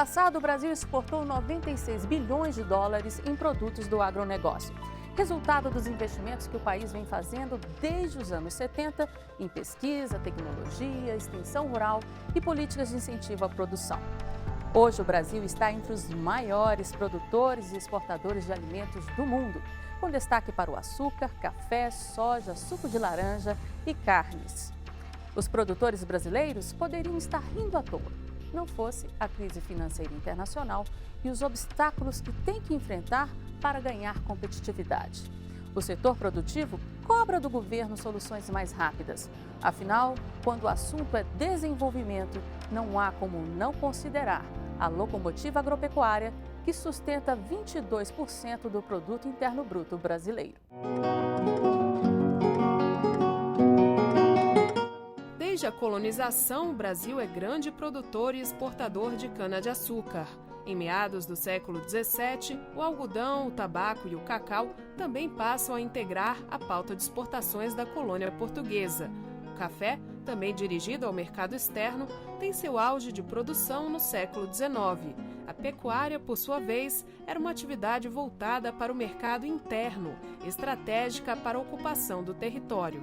passado, o Brasil exportou 96 bilhões de dólares em produtos do agronegócio. Resultado dos investimentos que o país vem fazendo desde os anos 70 em pesquisa, tecnologia, extensão rural e políticas de incentivo à produção. Hoje, o Brasil está entre os maiores produtores e exportadores de alimentos do mundo, com destaque para o açúcar, café, soja, suco de laranja e carnes. Os produtores brasileiros poderiam estar rindo à toa, não fosse a crise financeira internacional e os obstáculos que têm que enfrentar para ganhar competitividade. O setor produtivo cobra do governo soluções mais rápidas. Afinal, quando o assunto é desenvolvimento, não há como não considerar a locomotiva agropecuária, que sustenta 22% do produto interno bruto brasileiro. Desde a colonização, o Brasil é grande produtor e exportador de cana-de-açúcar. Em meados do século XVII, o algodão, o tabaco e o cacau também passam a integrar a pauta de exportações da colônia portuguesa. O café, também dirigido ao mercado externo, tem seu auge de produção no século XIX. A pecuária, por sua vez, era uma atividade voltada para o mercado interno, estratégica para a ocupação do território.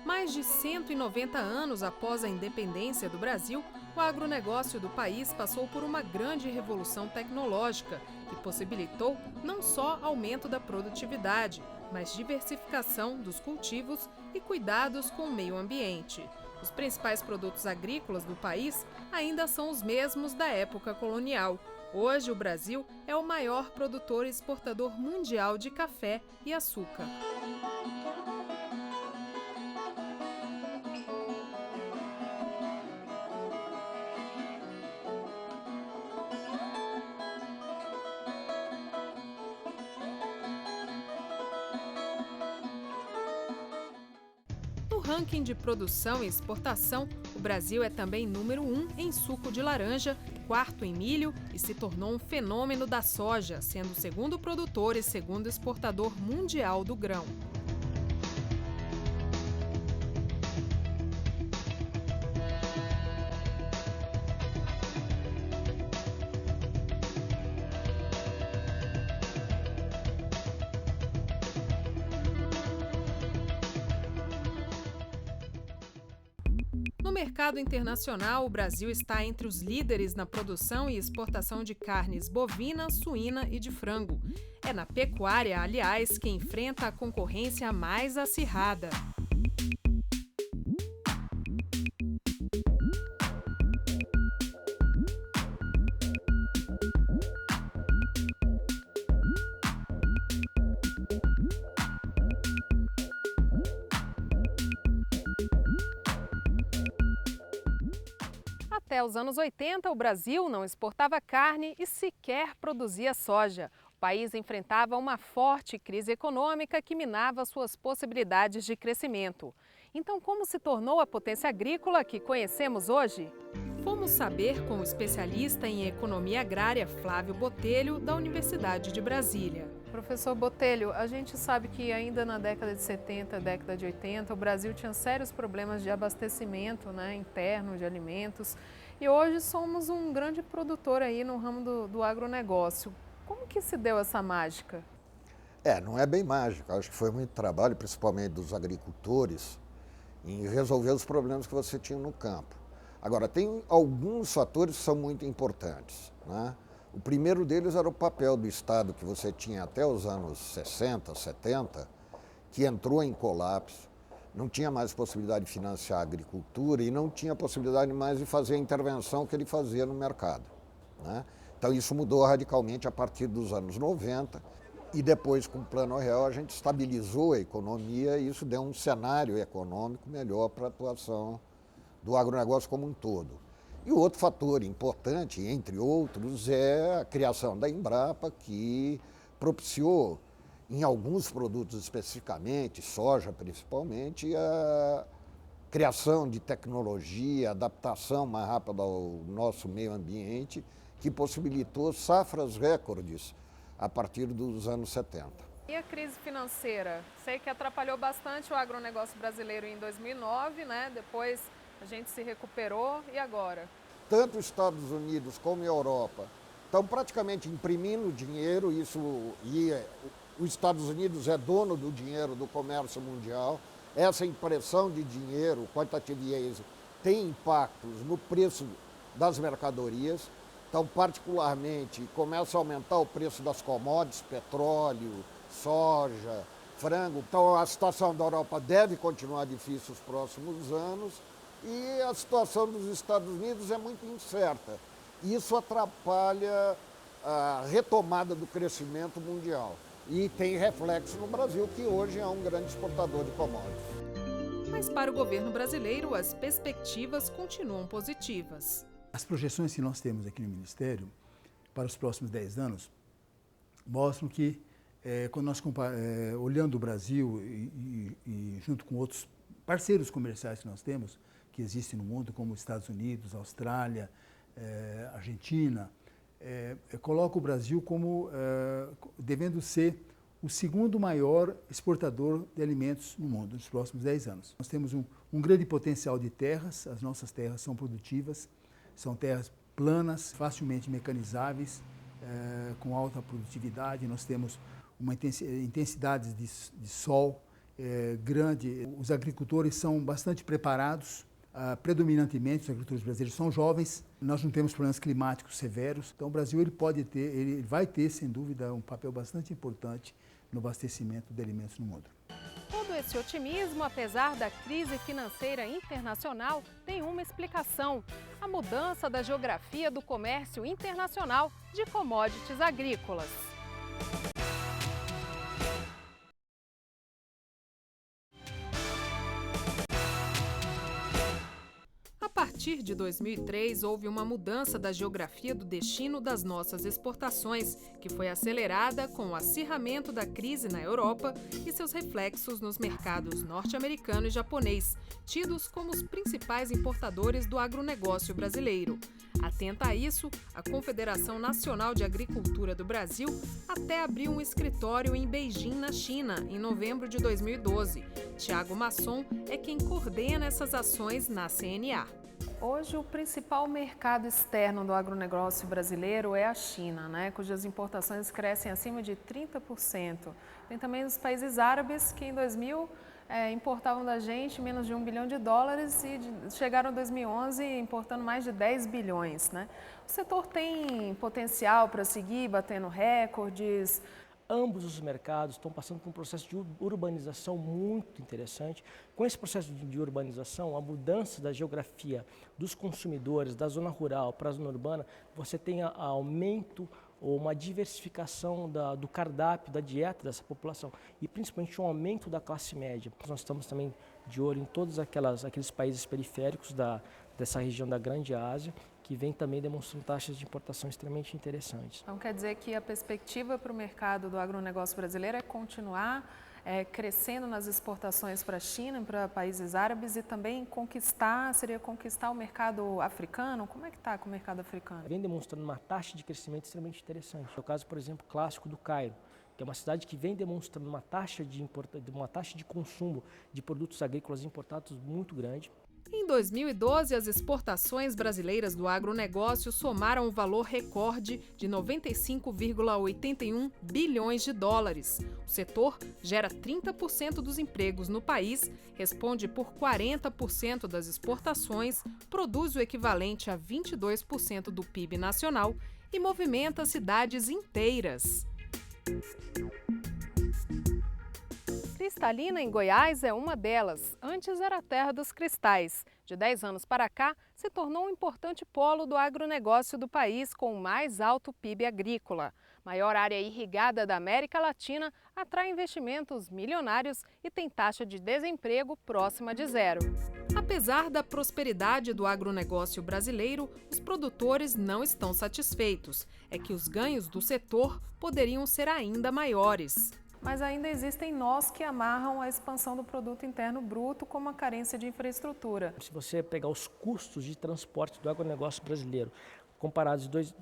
Mais de 190 anos após a independência do Brasil, o agronegócio do país passou por uma grande revolução tecnológica que possibilitou não só aumento da produtividade, mas diversificação dos cultivos e cuidados com o meio ambiente. Os principais produtos agrícolas do país ainda são os mesmos da época colonial. Hoje, o Brasil é o maior produtor e exportador mundial de café e açúcar. No ranking de produção e exportação, o Brasil é também número 1 em suco de laranja, quarto em milho e se tornou um fenômeno da soja, sendo o segundo produtor e segundo exportador mundial do grão. No mercado internacional, o Brasil está entre os líderes na produção e exportação de carnes bovina, suína e de frango. É na pecuária, aliás, que enfrenta a concorrência mais acirrada. Até os anos 80, o Brasil não exportava carne e sequer produzia soja. O país enfrentava uma forte crise econômica que minava suas possibilidades de crescimento. Então, como se tornou a potência agrícola que conhecemos hoje? Fomos saber com o especialista em economia agrária Flávio Botelho, da Universidade de Brasília. Professor Botelho, a gente sabe que ainda na década de 70, década de 80, o Brasil tinha sérios problemas de abastecimento, interno de alimentos. E hoje somos um grande produtor aí no ramo do agronegócio. Como que se deu essa mágica? Não é bem mágica. Acho que foi muito trabalho, principalmente dos agricultores, em resolver os problemas que você tinha no campo. Agora, tem alguns fatores que são muito importantes, né? O primeiro deles era o papel do Estado que você tinha até os anos 60, 70, que entrou em colapso, não tinha mais possibilidade de financiar a agricultura e não tinha possibilidade mais de fazer a intervenção que ele fazia no mercado, né? Então isso mudou radicalmente a partir dos anos 90 e depois com o Plano Real a gente estabilizou a economia e isso deu um cenário econômico melhor para a atuação do agronegócio como um todo. E o outro fator importante, entre outros, é a criação da Embrapa, que propiciou, em alguns produtos especificamente, soja principalmente, a criação de tecnologia, adaptação mais rápida ao nosso meio ambiente, que possibilitou safras recordes a partir dos anos 70. E a crise financeira? Sei que atrapalhou bastante o agronegócio brasileiro em 2009, né? Depois a gente se recuperou, e agora? Tanto os Estados Unidos como a Europa estão praticamente imprimindo dinheiro, os Estados Unidos é dono do dinheiro do comércio mundial. Essa impressão de dinheiro, quantitative easing, tem impactos no preço das mercadorias. Então, particularmente, começa a aumentar o preço das commodities, petróleo, soja, frango. Então, a situação da Europa deve continuar difícil nos próximos anos e a situação dos Estados Unidos é muito incerta. Isso atrapalha a retomada do crescimento mundial e tem reflexo no Brasil, que hoje é um grande exportador de commodities. Mas para o governo brasileiro, as perspectivas continuam positivas. As projeções que nós temos aqui no Ministério para os próximos 10 anos mostram que, quando nós olhando o Brasil e junto com outros parceiros comerciais que nós temos, que existem no mundo, como Estados Unidos, Austrália, Argentina, coloca o Brasil como devendo ser o segundo maior exportador de alimentos no mundo nos próximos 10 anos. Nós temos um grande potencial de terras, as nossas terras são produtivas, são terras planas, facilmente mecanizáveis, com alta produtividade. Nós temos uma intensidade de sol grande. Os agricultores são bastante preparados. Predominantemente, os agricultores brasileiros são jovens. Nós não temos problemas climáticos severos. Então, o Brasil ele vai ter, sem dúvida, um papel bastante importante no abastecimento de alimentos no mundo. Todo esse otimismo, apesar da crise financeira internacional, tem uma explicação: a mudança da geografia do comércio internacional de commodities agrícolas. A partir de 2003, houve uma mudança da geografia do destino das nossas exportações, que foi acelerada com o acirramento da crise na Europa e seus reflexos nos mercados norte-americano e japonês, tidos como os principais importadores do agronegócio brasileiro. Atenta a isso, a Confederação Nacional de Agricultura do Brasil até abriu um escritório em Beijing, na China, em novembro de 2012. Thiago Masson é quem coordena essas ações na CNA. Hoje, o principal mercado externo do agronegócio brasileiro é a China, cujas importações crescem acima de 30%. Tem também os países árabes, que em 2000 importavam da gente menos de $1 bilhão e chegaram em 2011 importando mais de 10 bilhões. O setor tem potencial para seguir batendo recordes. Ambos os mercados estão passando por um processo de urbanização muito interessante. Com esse processo de urbanização, a mudança da geografia dos consumidores da zona rural para a zona urbana, você tem aumento ou uma diversificação do cardápio, da dieta dessa população e principalmente um aumento da classe média. Nós estamos também de olho em todos aqueles países periféricos dessa região da Grande Ásia, que vem também demonstrando taxas de importação extremamente interessantes. Então quer dizer que a perspectiva para o mercado do agronegócio brasileiro é continuar crescendo nas exportações para a China, para países árabes e também conquistar o mercado africano? Como é que está com o mercado africano? Vem demonstrando uma taxa de crescimento extremamente interessante. É o caso, por exemplo, clássico do Cairo, que é uma cidade que vem demonstrando uma taxa de consumo de produtos agrícolas importados muito grande. Em 2012, as exportações brasileiras do agronegócio somaram um valor recorde de 95,81 bilhões de dólares. O setor gera 30% dos empregos no país, responde por 40% das exportações, produz o equivalente a 22% do PIB nacional e movimenta cidades inteiras. Cristalina, em Goiás, é uma delas. Antes era a terra dos cristais. De 10 anos para cá, se tornou um importante polo do agronegócio do país com o mais alto PIB agrícola. Maior área irrigada da América Latina, atrai investimentos milionários e tem taxa de desemprego próxima de zero. Apesar da prosperidade do agronegócio brasileiro, os produtores não estão satisfeitos. É que os ganhos do setor poderiam ser ainda maiores. Mas ainda existem nós que amarram a expansão do produto interno bruto como a carência de infraestrutura. Se você pegar os custos de transporte do agronegócio brasileiro,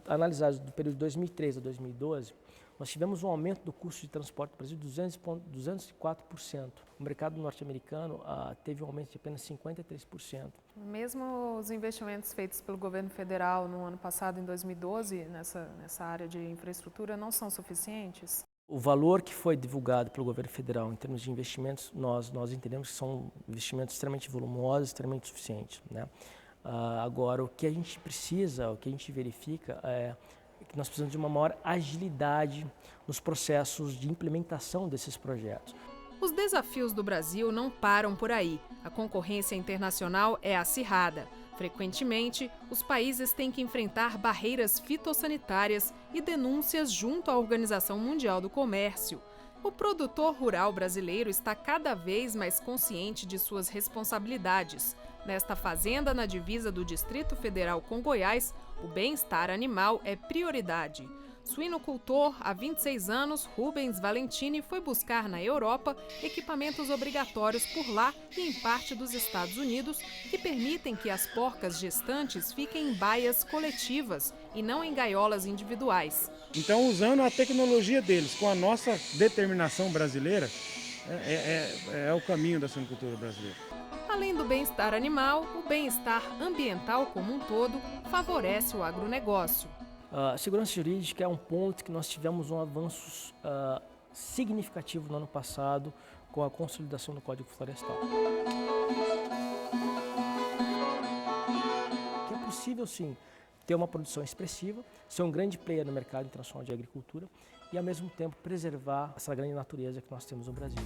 analisados do período de 2003 a 2012, Nós tivemos um aumento do custo de transporte no Brasil de 204%. O mercado norte-americano teve um aumento de apenas 53%. Mesmo os investimentos feitos pelo governo federal no ano passado, em 2012, nessa área de infraestrutura, não são suficientes? O valor que foi divulgado pelo governo federal em termos de investimentos, nós entendemos que são investimentos extremamente volumosos, extremamente suficientes, né? Agora, o que a gente precisa, o que a gente verifica é que nós precisamos de uma maior agilidade nos processos de implementação desses projetos. Os desafios do Brasil não param por aí. A concorrência internacional é acirrada. Frequentemente, os países têm que enfrentar barreiras fitossanitárias e denúncias junto à Organização Mundial do Comércio. O produtor rural brasileiro está cada vez mais consciente de suas responsabilidades. Nesta fazenda, na divisa do Distrito Federal com Goiás, o bem-estar animal é prioridade. Suinocultor, há 26 anos, Rubens Valentini foi buscar na Europa equipamentos obrigatórios por lá e em parte dos Estados Unidos que permitem que as porcas gestantes fiquem em baias coletivas e não em gaiolas individuais. Então, usando a tecnologia deles com a nossa determinação brasileira, é o caminho da suinocultura brasileira. Além do bem-estar animal, o bem-estar ambiental como um todo favorece o agronegócio. A segurança jurídica é um ponto que nós tivemos um avanço significativo no ano passado com a consolidação do Código Florestal. É possível, sim, ter uma produção expressiva, ser um grande player no mercado internacional de agricultura e, ao mesmo tempo, preservar essa grande natureza que nós temos no Brasil.